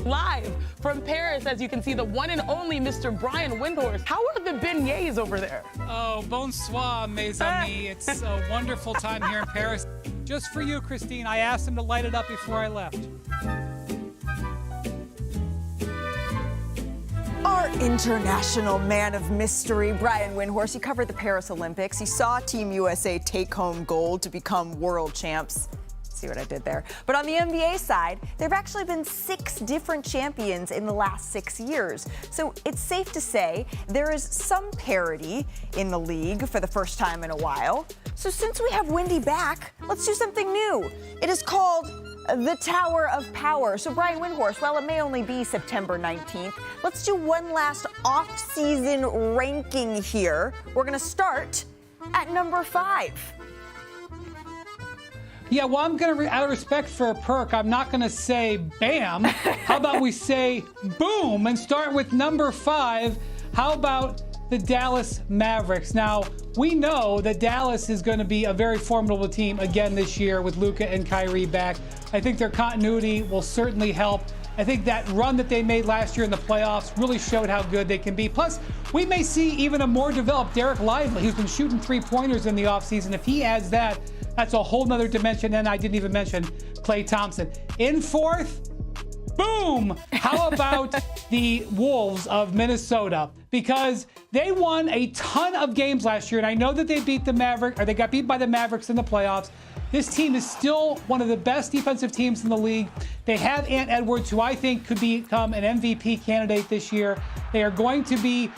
live from Paris. As you can see, the one and only Mr. Brian Windhorst. How are the beignets over there? Oh, bonsoir, mes amis. It's a wonderful time here in Paris. Just for you, Christine, I asked them to light it up before I left. Our international man of mystery, Brian Windhorst, he covered the Paris Olympics. He saw Team USA take home gold to become world champs. See what I did there? But on the NBA side, there have actually been 6 different champions in the last 6 years. So it's safe to say there is some parity in the league for the first time in a while. So since we have Windy back, let's do something new. It is called the Tower of Power. So Brian Windhorst, while it may only be September 19th, let's do one last off-season ranking here. We're going to start at number 5. Yeah, well, I'm going to, out of respect for Perk, I'm not going to say bam. How about we say boom and start with number 5? How about the Dallas Mavericks? Now, we know that Dallas is going to be a very formidable team again this year with Luka and Kyrie back. I think their continuity will certainly help. I think that run that they made last year in the playoffs really showed how good they can be. Plus, we may see even a more developed Derek Lively, who's been shooting 3-pointers in the offseason. If he adds that, that's a whole nother dimension. And I didn't even mention Klay Thompson. In 4th, boom! How about the Wolves of Minnesota? Because they won a ton of games last year, and I know that they beat the Mavericks, or they got beat by the Mavericks in the playoffs. This team is still one of the best defensive teams in the league. They have Ant Edwards, who I think could become an MVP candidate this year. They are going to be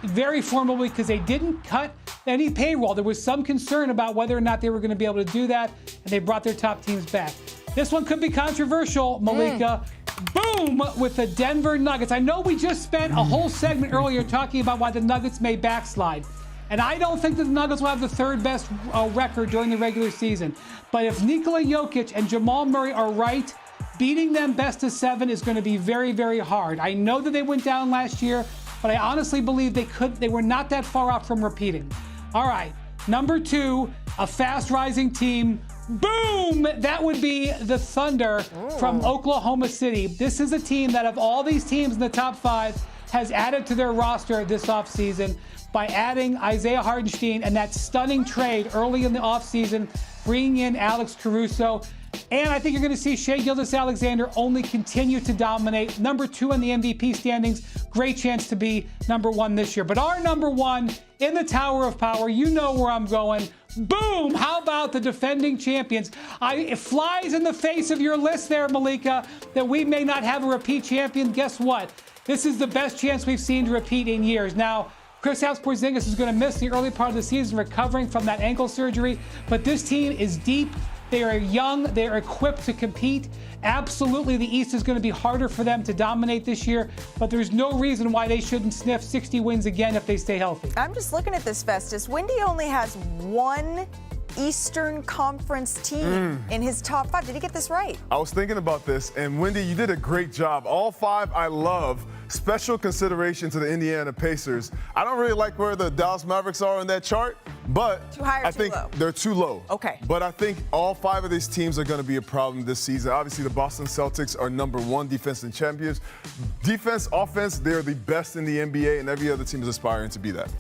very formidable because they didn't cut any payroll. There was some concern about whether or not they were going to be able to do that, and they brought their top teams back. This one could be controversial, Malika. Boom with the Denver Nuggets. I know we just spent a whole segment earlier talking about why the Nuggets may backslide. And I don't think that the Nuggets will have the 3rd best record during the regular season. But if Nikola Jokic and Jamal Murray are right, beating them best of 7 is going to be very, very hard. I know that they went down last year, but I honestly believe they were not that far off from repeating. All right, number 2, a fast rising team. Boom! That would be the Thunder from Oklahoma City. This is a team that of all these teams in the top 5 has added to their roster this offseason by adding Isaiah Hartenstein and that stunning trade early in the offseason, bringing in Alex Caruso. And I think you're going to see Shai Gilgeous-Alexander only continue to dominate. Number 2 in the MVP standings. Great chance to be number 1 this year. But our number 1 in the Tower of Power, you know where I'm going. Boom! How about the defending champions? It flies in the face of your list there, Malika, that we may not have a repeat champion. Guess what? This is the best chance we've seen to repeat in years. Now, Kristaps Porzingis is going to miss the early part of the season recovering from that ankle surgery, but this team is deep. They are young. They are equipped to compete. Absolutely, the East is going to be harder for them to dominate this year, but there's no reason why they shouldn't sniff 60 wins again if they stay healthy. I'm just looking at this, Festus. Windy only has 1 Eastern Conference team in his top 5. Did he get this right? I was thinking about this, and Windy, you did a great job. All 5 I love. Special consideration to the Indiana Pacers. I don't really like where the Dallas Mavericks are on that chart, but too high or I too think low? They're too low. Okay. But I think all 5 of these teams are going to be a problem this season. Obviously, the Boston Celtics are number 1 defensive champions. Defense, offense, they're the best in the NBA, and every other team is aspiring to be that.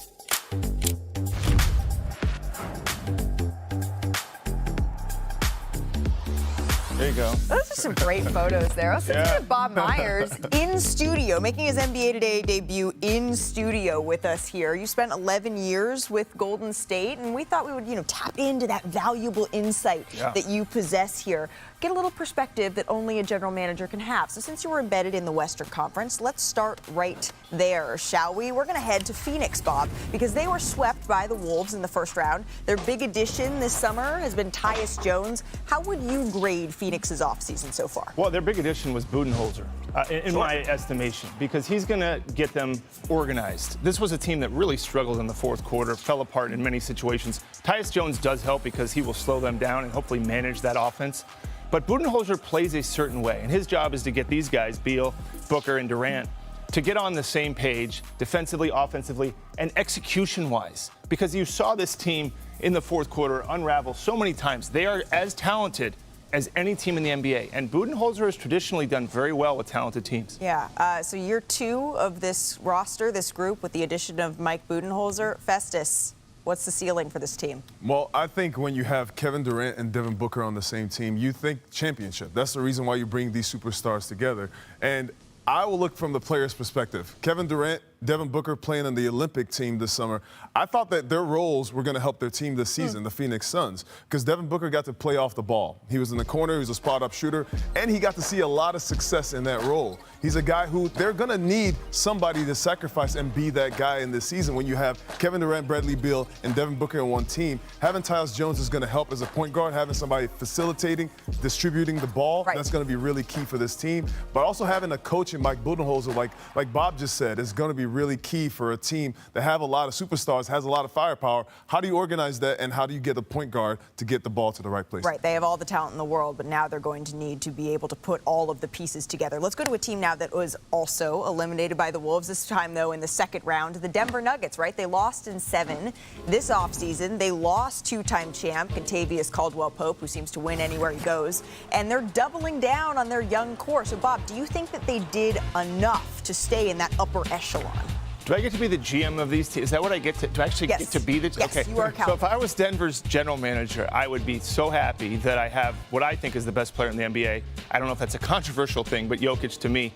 There you go. Those are some great photos there. I was thinking of Bob Myers in studio, making his NBA Today debut in studio with us here. You spent 11 years with Golden State, and we thought we would, tap into that valuable insight that you possess here. Get a little perspective that only a general manager can have. So since you were embedded in the Western Conference, let's start right there, shall we? We're going to head to Phoenix, Bob, because they were swept by the Wolves in the first round. Their big addition this summer has been Tyus Jones. How would you grade Phoenix's offseason so far? Well, their big addition was Budenholzer, in my estimation, because he's going to get them organized. This was a team that really struggled in the 4th quarter, fell apart in many situations. Tyus Jones does help because he will slow them down and hopefully manage that offense. But Budenholzer plays a certain way, and his job is to get these guys, Beal, Booker, and Durant, to get on the same page defensively, offensively, and execution-wise. Because you saw this team in the 4th quarter unravel so many times. They are as talented as any team in the NBA. And Budenholzer has traditionally done very well with talented teams. Yeah. So year 2 of this roster, this group, with the addition of Mike Budenholzer. Festus, what's the ceiling for this team? Well, I think when you have Kevin Durant and Devin Booker on the same team, you think championship. That's the reason why you bring these superstars together. And I will look from the player's perspective. Kevin Durant, Devin Booker playing on the Olympic team this summer. I thought that their roles were going to help their team this season, the Phoenix Suns, because Devin Booker got to play off the ball. He was in the corner, he was a spot-up shooter, and he got to see a lot of success in that role. He's a guy who they're going to need somebody to sacrifice and be that guy in this season. When you have Kevin Durant, Bradley Beal, and Devin Booker on one team, having Tyus Jones is going to help as a point guard, having somebody facilitating, distributing the ball. Right. That's going to be really key for this team. But also having a coach in Mike Budenholzer, like Bob just said, is going to be really key for a team that have a lot of superstars, has a lot of firepower. How do you organize that, and how do you get the point guard to get the ball to the right place? Right. They have all the talent in the world, but now they're going to need to be able to put all of the pieces together. Let's go to a team now that was also eliminated by the Wolves, this time, though, in the second round. The Denver Nuggets, right? They lost in 7 this offseason. They lost 2-time champ Kentavious Caldwell-Pope, who seems to win anywhere he goes. And they're doubling down on their young core. So, Bob, do you think that they did enough to stay in that upper echelon? Do I get to be the GM of these teams? Is that what I get to? Do I actually get to be the? Yes, okay. You are So if I was Denver's general manager, I would be so happy that I have what I think is the best player in the NBA. I don't know if that's a controversial thing, but Jokic to me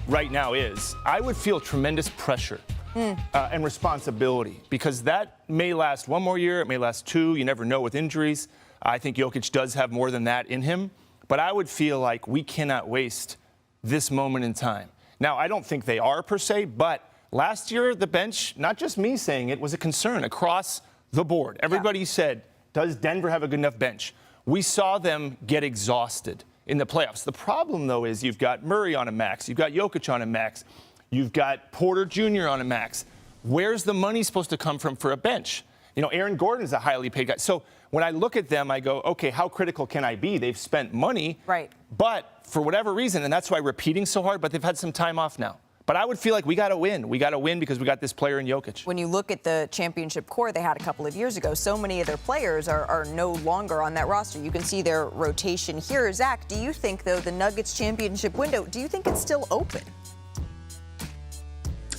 right now is. I would feel tremendous pressure and responsibility, because that may last 1 more year, it may last 2. You never know with injuries. I think Jokic does have more than that in him, but I would feel like we cannot waste this moment in time. Now, I don't think they are per se, but last year, the bench, not just me saying it, was a concern across the board. Everybody said, does Denver have a good enough bench? We saw them get exhausted in the playoffs. The problem, though, is you've got Murray on a max. You've got Jokic on a max. You've got Porter Jr. on a max. Where's the money supposed to come from for a bench? You know, Aaron Gordon is a highly paid guy. So when I look at them, I go, okay, how critical can I be? They've spent money. Right. But for whatever reason, and that's why repeating so hard, but they've had some time off now. But I would feel like we got to win. We got to win because we got this player in Jokic. When you look at the championship core they had a couple of years ago, so many of their players are no longer on that roster. You can see their rotation here. Zach, do you think, though, the Nuggets championship window, do you think it's still open?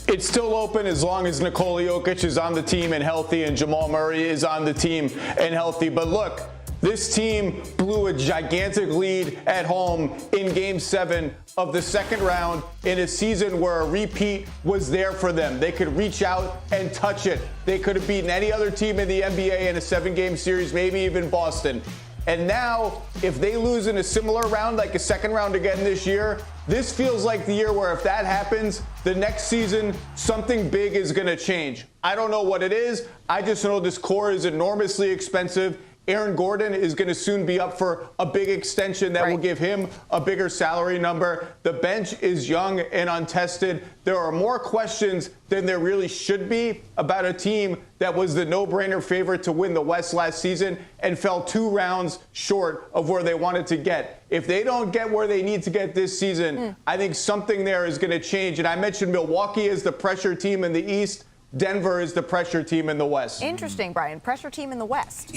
It's still open as long as Nikola Jokic is on the team and healthy, and Jamal Murray is on the team and healthy. But look, this team blew a gigantic lead at home in Game 7 of the second round in a season where a repeat was there for them. They could reach out and touch it. They could have beaten any other team in the NBA in a 7-game series, maybe even Boston. And now, if they lose in a similar round, like a second round again this year, this feels like the year where if that happens, the next season, something big is going to change. I don't know what it is. I just know this core is enormously expensive. Aaron Gordon is going to soon be up for a big extension that will give him a bigger salary number. The bench is young and untested. There are more questions than there really should be about a team that was the no-brainer favorite to win the West last season and fell 2 rounds short of where they wanted to get. If they don't get where they need to get this season, I think something there is going to change. And I mentioned Milwaukee is the pressure team in the East. Denver is the pressure team in the West. Interesting, Brian. Pressure team in the West.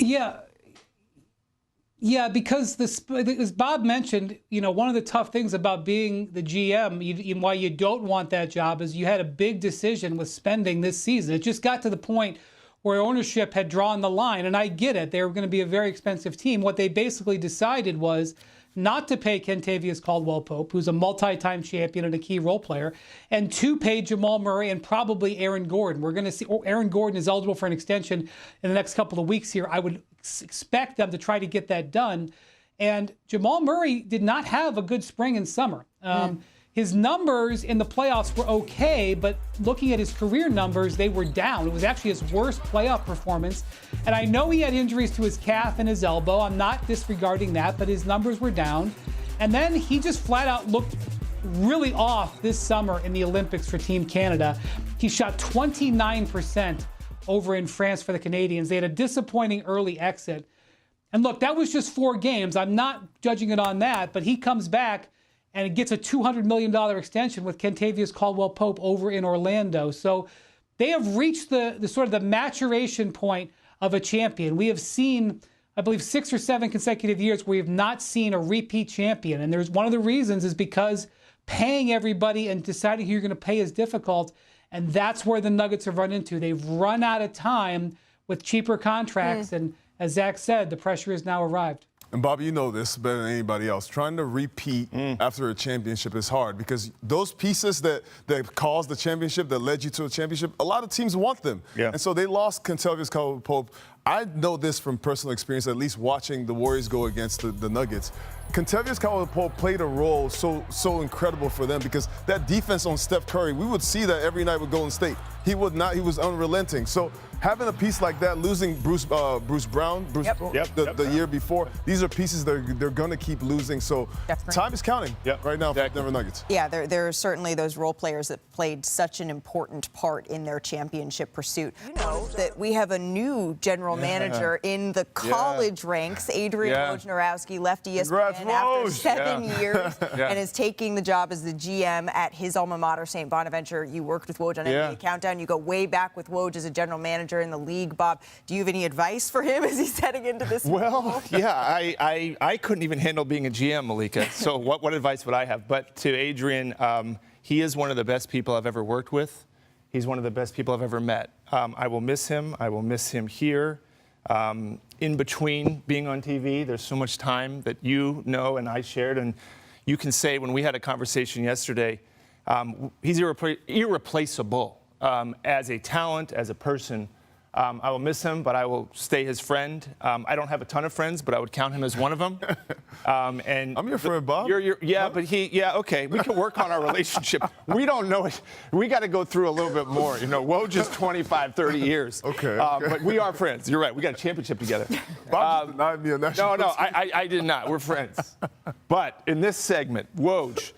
Yeah, because as Bob mentioned, you know, one of the tough things about being the GM, why you don't want that job, is you had a big decision with spending this season. It just got to the point where ownership had drawn the line, and I get it. They were going to be a very expensive team. What they basically decided was not to pay Kentavious Caldwell-Pope, who's a multi-time champion and a key role player, and to pay Jamal Murray and probably Aaron Gordon. We're going to see Aaron Gordon is eligible for an extension in the next couple of weeks here. I would expect them to try to get that done. And Jamal Murray did not have a good spring and summer. His numbers in the playoffs were okay, but looking at his career numbers, they were down. It was actually his worst playoff performance. And I know he had injuries to his calf and his elbow. I'm not disregarding that, but his numbers were down. And then he just flat out looked really off this summer in the Olympics for Team Canada. He shot 29% over in France for the Canadians. They had a disappointing early exit. And look, that was just 4 games. I'm not judging it on that, but he comes back and gets a $200 million extension with Kentavious Caldwell-Pope over in Orlando. So they have reached the sort of the maturation point of a champion. We have seen I believe, 6 or 7 consecutive years where we have not seen a repeat champion. And there's one of the reasons is because paying everybody and deciding who you're going to pay is difficult. And that's where the Nuggets have run into. They've run out of time with cheaper contracts. And as Zach said, the pressure has now arrived. And Bobby, you know this better than anybody else. Trying to repeat after a championship is hard because those pieces that caused the championship, that led you to a championship, a lot of teams want them. Yeah. And so they lost Kentavious Caldwell-Pope. I know this from personal experience, at least watching the Warriors go against the Nuggets. Kentavious Caldwell-Pope played a role so incredible for them because that defense on Steph Curry, we would see that every night with Golden State. He was unrelenting. So having a piece like that, losing Bruce Brown, the year before, these are pieces they're going to keep losing. So time is counting right now for the Denver Nuggets. Yeah, there are certainly those role players that played such an important part in their championship pursuit. You know that we have a new general manager in the college ranks. Adrian Wojnarowski left ESPN after 7 years and is taking the job as the GM at his alma mater, St. Bonaventure. You worked with Woj on NBA Countdown. You go way back with Woj as a general manager in the league. Bob, do you have any advice for him as he's heading into this? Well, I couldn't even handle being a GM, Malika. So what advice would I have? But to Adrian, he is one of the best people I've ever worked with. He's one of the best people I've ever met. I will miss him. I will miss him here. In between being on TV, there's so much time that you know and I shared. And you can say when we had a conversation yesterday, he's irreplaceable. As a talent, as a person. I will miss him, but I will stay his friend. I don't have a ton of friends, but I would count him as one of them. And I'm your friend, Bob. Okay. We can work on our relationship. We don't know it. We got to go through a little bit more. You know, Woj is 25, 30 years. Okay. But we are friends. You're right. We got a championship together. Bob denied me a national No, I did not. We're friends. But in this segment, Woj,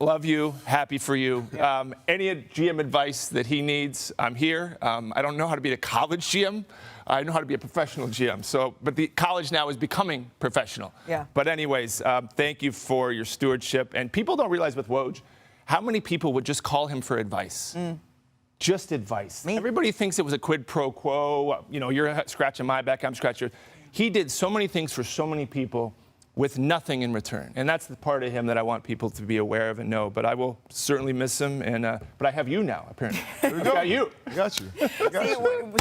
love you, happy for you. Any GM advice that he needs, I'm here. I don't know how to be a college GM. I know how to be a professional GM. But the college now is becoming professional. Yeah. But anyways, thank you for your stewardship. And people don't realize with Woj, how many people would just call him for advice? Just advice. Me? Everybody thinks it was a quid pro quo. You know, you're scratching my back, I'm scratching yours. He did so many things for so many people with nothing in return. And that's the part of him that I want people to be aware of and know. But I will certainly miss him. But I have you now, apparently. I got you. I got you.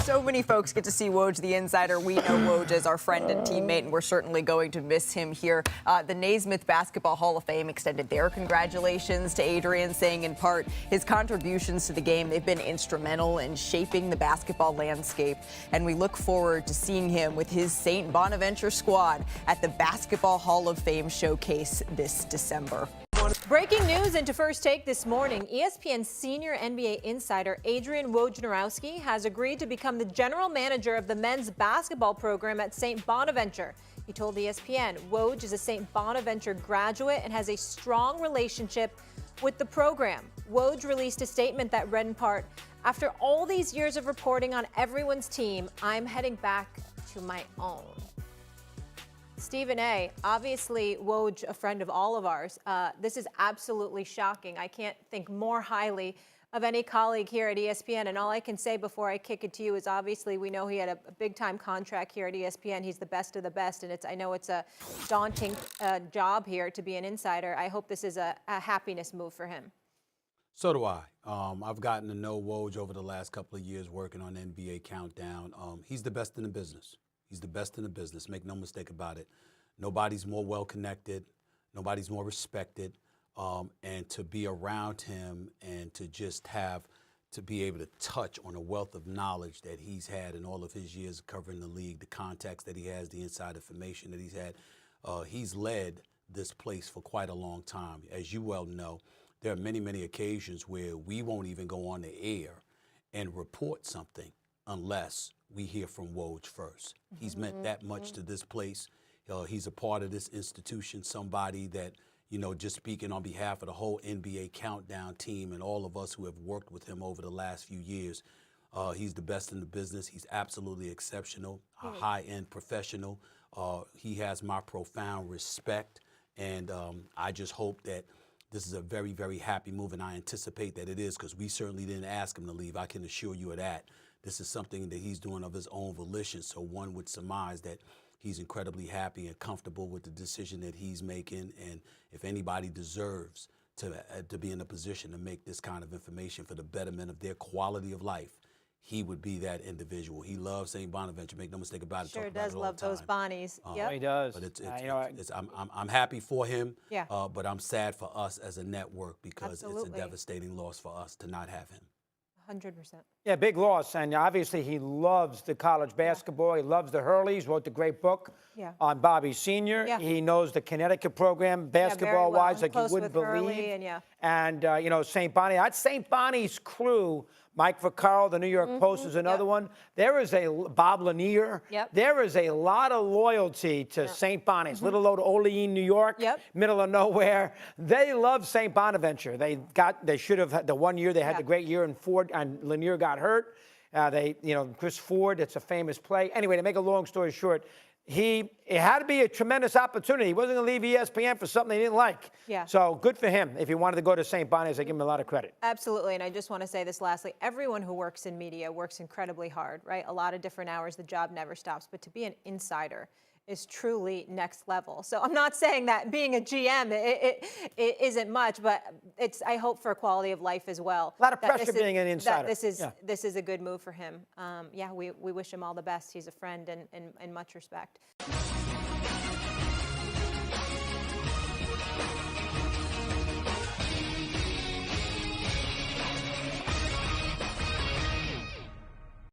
So many folks get to see Woj the Insider. We know Woj as our friend and teammate, and we're certainly going to miss him here. The Naismith Basketball Hall of Fame extended their congratulations to Adrian, saying in part his contributions to the game, they've been instrumental in shaping the basketball landscape. And we look forward to seeing him with his St. Bonaventure squad at the Basketball Hall of Fame showcase this December. Breaking news into First Take this morning. ESPN senior NBA insider Adrian Wojnarowski has agreed to become the general manager of the men's basketball program at St. Bonaventure. He told ESPN Woj is a St. Bonaventure graduate and has a strong relationship with the program. Woj released a statement that read in part, "After all these years of reporting on everyone's team, I'm heading back to my own." Stephen A., obviously Woj, a friend of all of ours. This is absolutely shocking. I can't think more highly of any colleague here at ESPN. And all I can say before I kick it to you is obviously we know he had a big-time contract here at ESPN. He's the best of the best, and I know it's a daunting job here to be an insider. I hope this is a happiness move for him. So do I. I've gotten to know Woj over the last couple of years working on NBA Countdown. He's the best in the business. He's the best in the business. Make no mistake about it. Nobody's more well-connected. Nobody's more respected. And to be around him and to just to be able to touch on a wealth of knowledge that he's had in all of his years covering the league, the contacts that he has, the inside information that he's had. He's led this place for quite a long time. As you well know, there are many, many occasions where we won't even go on the air and report something unless we hear from Woj first. He's meant that much to this place. He's a part of this institution, somebody that, you know, just speaking on behalf of the whole NBA Countdown team and all of us who have worked with him over the last few years, he's the best in the business. He's absolutely exceptional, a high-end professional. He has my profound respect, and I just hope that this is a very, very happy move, and I anticipate that it is because we certainly didn't ask him to leave. I can assure you of that. This is something that he's doing of his own volition, so one would surmise that he's incredibly happy and comfortable with the decision that he's making. And if anybody deserves to be in a position to make this kind of information for the betterment of their quality of life, he would be that individual. He loves St. Bonaventure. Make no mistake about it. Sure Talk about does it all love the time. those Bonnies. Yep. He does. But I'm happy for him. Yeah. But I'm sad for us as a network because it's Absolutely. a devastating loss for us to not have him. 100%. Yeah, big loss. And obviously he loves the college basketball. He loves the Hurleys, wrote the great book on Bobby Sr. Yeah. He knows the Connecticut program basketball-wise like you wouldn't believe. Hurley And, you know, St. Bonnie, that St. Bonnie's crew, Mike Vaccaro, the New York Post is another one. There is Bob Lanier. Yep. There is a lot of loyalty to St. Bonnie's. Little old Olean, New York, middle of nowhere. They love St. Bonaventure. They should have had the 1 year they had the great year in Ford, and Lanier got hurt. Chris Ford, it's a famous play. Anyway, to make a long story short, it had to be a tremendous opportunity. He wasn't going to leave ESPN for something he didn't like. Yeah. So good for him. If he wanted to go to St. Bonnie's, I give him a lot of credit. Absolutely, and I just want to say this lastly. Everyone who works in media works incredibly hard, right? A lot of different hours. The job never stops. But to be an insider is truly next level. So I'm not saying that being a GM it isn't much, but I hope for quality of life as well. A lot of pressure being an insider. This is a good move for him. We wish him all the best. He's a friend and much respect.